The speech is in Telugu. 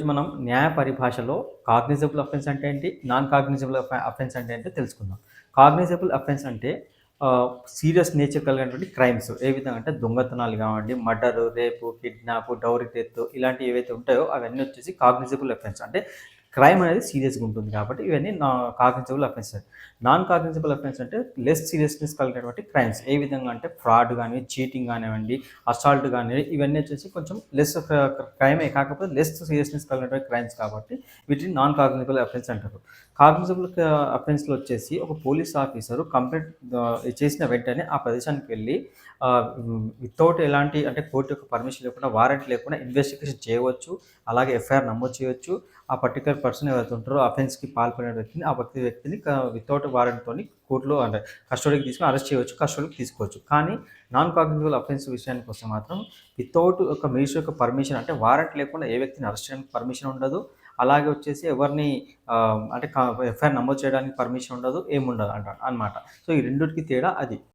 మనం న్యాయ పరిభాషలో కాగ్నిజబుల్ అఫెన్స్ అంటే ఏంటి? నాన్ కాగ్నిజబుల్ అఫెన్స్ అంటే ఏంటో తెలుసుకుందాం. కాగ్నిజబుల్ అఫెన్స్ అంటే సీరియస్ నేచర్ కలిగినటువంటి క్రైమ్స్. ఏ విధంగా అంటే దొంగతనాలు గావండి, మర్డరు, రేపు, కిడ్నాపు, డౌరీ డెత్ ఇలాంటివి ఏవైతే ఉంటాయో అవన్నీ వచ్చేసి కాగ్నిజబుల్ అఫెన్స్. అంటే క్రైమ్ అనేది సీరియస్‌గా ఉంటుంది కాబట్టి ఇవన్నీ cognisable offences. Non cognizable offence అంటే లెస్ సీరియస్‌నెస్ కలిగినటువంటి క్రైమ్స్. ఏ విధంగా అంటే ఫ్రాడ్ గాని, చీటింగ్ గానివ్వండి, అసాల్ట్ గాని ఇవన్నీ వచ్చేసి కొంచెం లెస్ క్రైమే కాకపోతే లెస్ సీరియస్‌నెస్ కలిగినటువంటి క్రైమ్స్ కాబట్టి వీటిని నాన్ కాగ్నిజబుల్ అఫెన్స్ అంటారు. కాగ్నిజబుల్ అఫెన్స్‌లో వచ్చేసి ఒక పోలీస్ ఆఫీసరు కంప్లెయింట్ చేసిన వెంటనే ఆ ప్రదేశానికి వెళ్లి వితౌట్ ఎలాంటి అంటే కోర్ట్ యొక్క పర్మిషన్ లేకుండా, వారెంట్ లేకుండా ఇన్వెస్టిగేషన్ చేయవచ్చు. అలాగే ఎఫ్ఐఆర్ నమోదు చేయొచ్చు. ఆ పర్టిక్యులర్ పర్సన్ ఎవరైతే ఉంటారో అఫెన్స్‌కి పాల్పడిన వ్యక్తిని, ఆ వ్యక్తిని వితౌట్ వారెంట్‌తోని కోర్ట్‌లో అంటే కస్టడీకి తీసుకొని అరెస్ట్ చేయవచ్చు. కస్టడీకి తీసుకోవచ్చు. కానీ నాన్ కాగ్నిజబుల్ అఫెన్స్ విషయానికొస్తే మాత్రం వితౌట్ ఒక మినిస్టర్ యొక్క పర్మిషన్ అంటే వారెంట్ లేకుండా ఏ వ్యక్తిని అరెస్ట్ చేయడానికి పర్మిషన్ ఉండదు. అలాగే వచ్చేసి ఎవరిని అంటే ఎఫ్ఐఆర్ నమోదు చేయడానికి పర్మిషన్ ఉండదు. ఏముండదు అన్నమాట. సో, ఈ రెండిటికి తేడా అది.